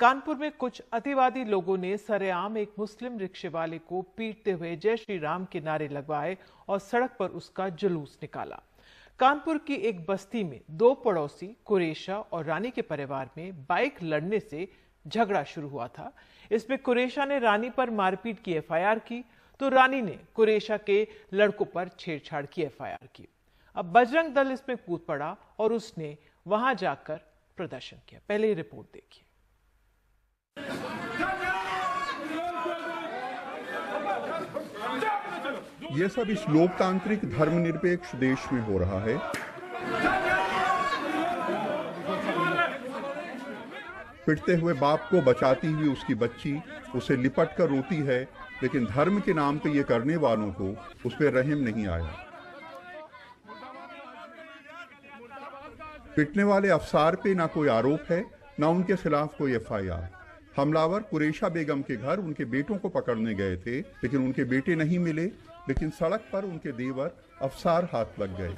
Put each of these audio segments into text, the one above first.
कानपुर में कुछ अतिवादी लोगों ने सरेआम एक मुस्लिम रिक्शे वाले को पीटते हुए जय श्री राम के नारे लगवाए और सड़क पर उसका जुलूस निकाला। कानपुर की एक बस्ती में दो पड़ोसी कुरेशा और रानी के परिवार में बाइक लड़ने से झगड़ा शुरू हुआ था। इसमें कुरेशा ने रानी पर मारपीट की एफआईआर की तो रानी ने कुरेशा के लड़कों पर छेड़छाड़ की एफआईआर की। अब बजरंग दल इसमें कूद पड़ा और उसने वहां जाकर प्रदर्शन किया। पहले ही रिपोर्ट देखिए। ये सब इस लोकतांत्रिक धर्मनिरपेक्ष देश में हो रहा है। पिटते हुए बाप को बचाती हुई उसकी बच्ची उसे लिपट कर रोती है, लेकिन धर्म के नाम पे ये करने वालों को उस पर रहम नहीं आया। पिटने वाले अफसार पे ना कोई आरोप है, ना उनके खिलाफ कोई एफआईआर। हमलावर कुरेशा बेगम के घर उनके बेटों को पकड़ने गए थे, लेकिन उनके बेटे नहीं मिले, लेकिन सड़क पर उनके देवर अफसार हाथ लग गए।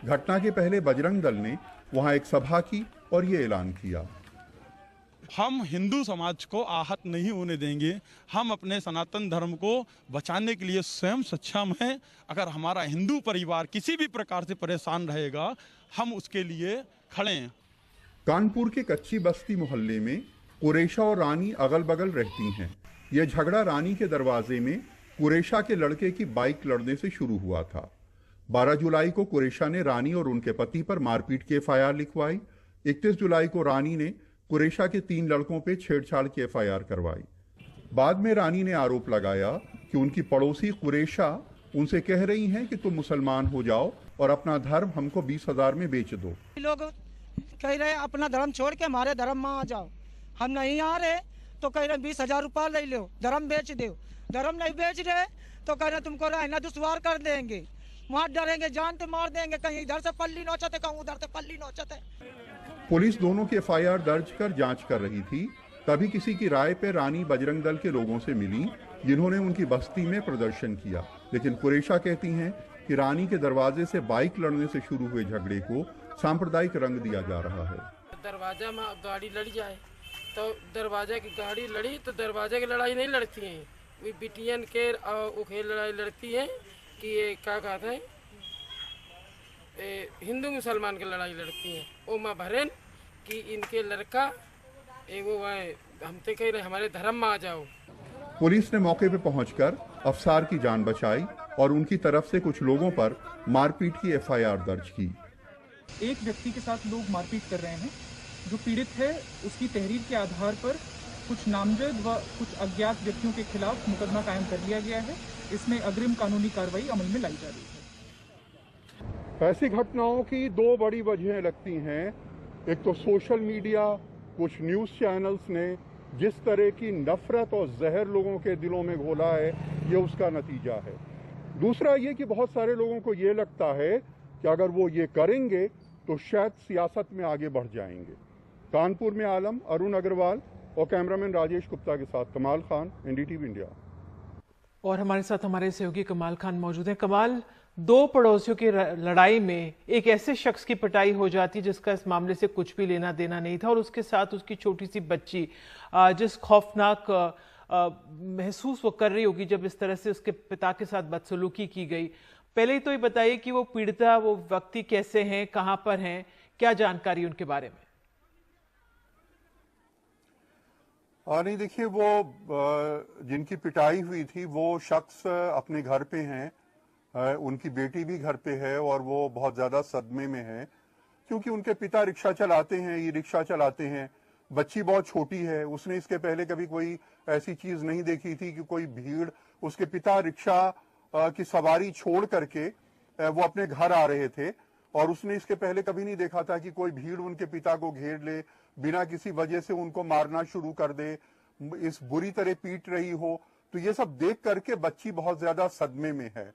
घटना के पहले बजरंग दल ने वहां एक सभा की और ये ऐलान किया, हम हिंदू समाज को आहत नहीं होने देंगे। हम अपने सनातन धर्म को बचाने के लिए स्वयं सक्षम हैं। अगर हमारा हिंदू परिवार किसी भी प्रकार से परेशान रहेगा, हम उसके लिए खड़े हैं। कानपुर के कच्ची बस्ती मोहल्ले में कुरेशा और रानी अगल बगल रहती हैं। यह झगड़ा रानी के दरवाजे में कुरेशा के लड़के की बाइक लड़ने से शुरू हुआ था। 12 जुलाई को कुरेशा ने रानी और उनके पति पर मारपीट की एफआईआर लिखवाई। 31 जुलाई को रानी ने कुरेशा के 3 लड़कों पर छेड़छाड़ की एफआईआर करवाई। बाद में रानी ने आरोप लगाया कि उनकी पड़ोसी कुरेशा उनसे कह रही हैं कि तुम मुसलमान हो जाओ और अपना धर्म हमको 20,000 में बेच दो। लोग कह रहे अपना धर्म छोड़ के हमारे धर्म में आ जाओ, हम नहीं आ रहे तो कह रहे 20,000 रुपया ले लो, धर्म बेच दो। धर्म नहीं बेच रहे तो कह रहे तुमको रहना दुश्वार कर देंगे, वहाँ डरेंगे, जान तो मार देंगे, कहीं इधर से पल्ली नोचते, कहीं उधर से पल्ली नोचते। पुलिस दोनों की एफआईआर दर्ज कर जांच कर रही थी। तभी किसी की राय पर रानी बजरंग दल के लोगों से मिली, जिन्होंने उनकी बस्ती में प्रदर्शन किया। लेकिन कुरेशा कहती हैं कि रानी के दरवाजे से बाइक लड़ने से शुरू हुए झगड़े को सांप्रदायिक रंग दिया जा रहा है। दरवाजा में गाड़ी लड़ जाए तो दरवाजे की गाड़ी लड़ी तो दरवाजे की लड़ाई नहीं लड़ती हैं, वे बिटियन के उखेल लड़ाई लड़ती हैं कि ये क्या कहते हैं, हिंदू मुसलमान की लड़ाई लड़ती हैं। ओ माँ भरेन कि इनके लड़का वो हम तो कह रहे हमारे धर्म में आ जाओ। पुलिस ने मौके पर पहुंचकर अफसार की जान बचाई और उनकी तरफ से कुछ लोगों पर मारपीट की एफआईआर दर्ज की। एक व्यक्ति के साथ लोग मारपीट कर रहे हैं। जो पीड़ित है उसकी तहरीर के आधार पर कुछ नामजद व कुछ अज्ञात व्यक्तियों के खिलाफ मुकदमा कायम कर लिया गया है। इसमें अग्रिम कानूनी कार्रवाई अमल में लाई जा रही है। ऐसी घटनाओं की 2 बड़ी वजहें लगती हैं। एक तो सोशल मीडिया, कुछ न्यूज़ चैनल्स ने जिस तरह की नफरत और जहर लोगों के दिलों में घोला है, ये उसका नतीजा है। दूसरा ये कि बहुत सारे लोगों को ये लगता है कि अगर वो ये करेंगे तो शायद सियासत में आगे बढ़ जाएंगे। कानपुर में आलम, अरुण अग्रवाल और कैमरामैन राजेश गुप्ता के साथ कमाल खान, एनडीटीवी इंडिया। और हमारे साथ हमारे सहयोगी कमाल खान मौजूद हैं। कमाल, 2 पड़ोसियों की लड़ाई में एक ऐसे शख्स की पिटाई हो जाती जिसका इस मामले से कुछ भी लेना देना नहीं था और उसके साथ उसकी छोटी सी बच्ची, जिस खौफनाक महसूस वो कर रही होगी जब इस तरह से उसके पिता के साथ बदसलूकी की गई। पहले ही तो ये बताइए कि वो पीड़िता, वो व्यक्ति कैसे हैं, कहां पर हैं, क्या जानकारी उनके बारे में? नहीं, देखिए, वो जिनकी पिटाई हुई थी वो शख्स अपने घर पे हैं। उनकी बेटी भी घर पे है और वो बहुत ज्यादा सदमे में है क्योंकि उनके पिता रिक्शा चलाते हैं, ई रिक्शा चलाते हैं। बच्ची बहुत छोटी है, उसने इसके पहले कभी कोई ऐसी चीज नहीं देखी थी कि कोई भीड़, उसके पिता रिक्शा की सवारी छोड़ करके वो अपने घर आ रहे थे और उसने इसके पहले कभी नहीं देखा था कि कोई भीड़ उनके पिता को घेर ले, बिना किसी वजह से उनको मारना शुरू कर दे, इस बुरी तरह पीट रही हो। तो ये सब देख करके बच्ची बहुत ज्यादा सदमे में है।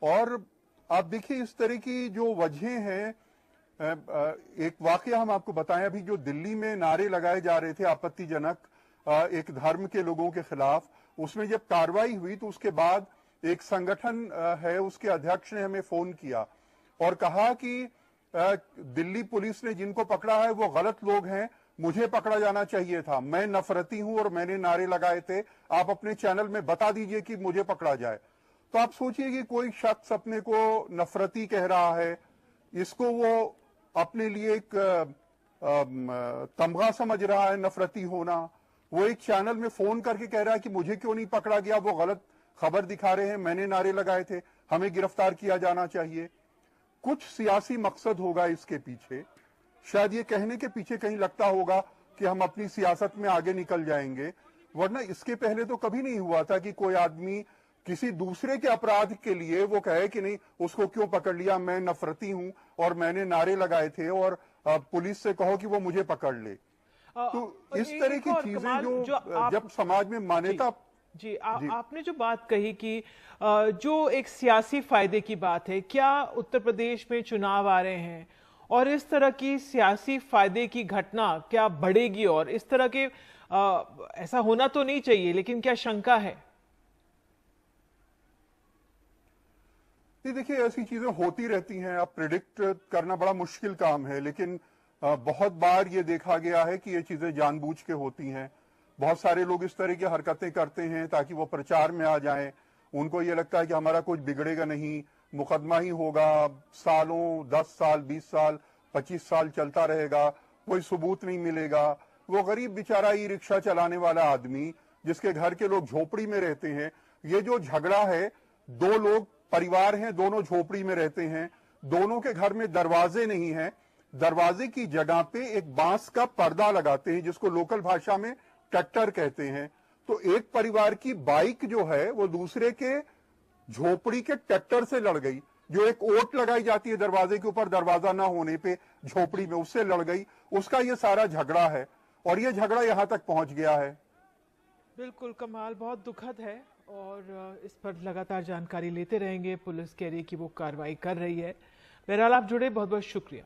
और आप देखिए, इस तरह की जो वजहें हैं, एक वाकया हम आपको बताएं। अभी जो दिल्ली में नारे लगाए जा रहे थे आपत्तिजनक एक धर्म के लोगों के खिलाफ, उसमें जब कार्रवाई हुई तो उसके बाद एक संगठन है, उसके अध्यक्ष ने हमें फोन किया और कहा कि दिल्ली पुलिस ने जिनको पकड़ा है वो गलत लोग हैं, मुझे पकड़ा जाना चाहिए था। मैं नफरती हूं और मैंने नारे लगाए थे, आप अपने चैनल में बता दीजिए कि मुझे पकड़ा जाए। तो आप सोचिए कि कोई शख्स अपने को नफरती कह रहा है, इसको वो अपने लिए एक तमगा समझ रहा है नफरती होना। वो एक चैनल में फोन करके कह रहा है कि मुझे क्यों नहीं पकड़ा गया, वो गलत खबर दिखा रहे हैं, मैंने नारे लगाए थे, हमें गिरफ्तार किया जाना चाहिए। कुछ सियासी मकसद होगा इसके पीछे, शायद ये कहने के पीछे कहीं लगता होगा कि हम अपनी सियासत में आगे निकल जाएंगे, वरना इसके पहले तो कभी नहीं हुआ था कि कोई आदमी किसी दूसरे के अपराध के लिए वो कहे कि नहीं उसको क्यों पकड़ लिया, मैं नफरती हूं और मैंने नारे लगाए थे और पुलिस से कहो कि वो मुझे पकड़ ले। तो इस तरह की चीजें जो जब समाज में मान्यता जी, आपने जो बात कही कि जो एक सियासी फायदे की बात है, क्या उत्तर प्रदेश में चुनाव आ रहे हैं और इस तरह की सियासी फायदे की घटना क्या बढ़ेगी, और इस तरह के ऐसा होना तो नहीं चाहिए, लेकिन क्या शंका है? नहीं, देखिए ऐसी चीजें होती रहती हैं, अब प्रिडिक्ट करना बड़ा मुश्किल काम है, लेकिन बहुत बार ये देखा गया है कि ये चीजें जानबूझ के होती हैं। बहुत सारे लोग इस तरह की हरकतें करते हैं ताकि वो प्रचार में आ जाएं, उनको ये लगता है कि हमारा कुछ बिगड़ेगा नहीं, मुकदमा ही होगा, सालों 10 साल 20 साल 25 साल चलता रहेगा, कोई सबूत नहीं मिलेगा। वो गरीब बेचारा ई रिक्शा चलाने वाला आदमी जिसके घर के लोग झोपड़ी में रहते हैं, ये जो झगड़ा है, दो लोग परिवार हैं, दोनों झोपड़ी में रहते हैं, दोनों के घर में दरवाजे नहीं हैं, दरवाजे की जगह पे एक बांस का पर्दा लगाते हैं जिसको लोकल भाषा में ट्रैक्टर कहते हैं। तो एक परिवार की बाइक जो है वो दूसरे के झोपड़ी के ट्रैक्टर से लड़ गई, जो एक ओट लगाई जाती है दरवाजे के ऊपर दरवाजा ना होने पे झोपड़ी में, उससे लड़ गई। उसका ये सारा झगड़ा है और ये झगड़ा यहां तक पहुंच गया है। बिल्कुल कमाल, बहुत दुखद है और इस पर लगातार जानकारी लेते रहेंगे। पुलिस कह रही है कि वो कार्रवाई कर रही है। बहरहाल आप जुड़े, बहुत बहुत शुक्रिया।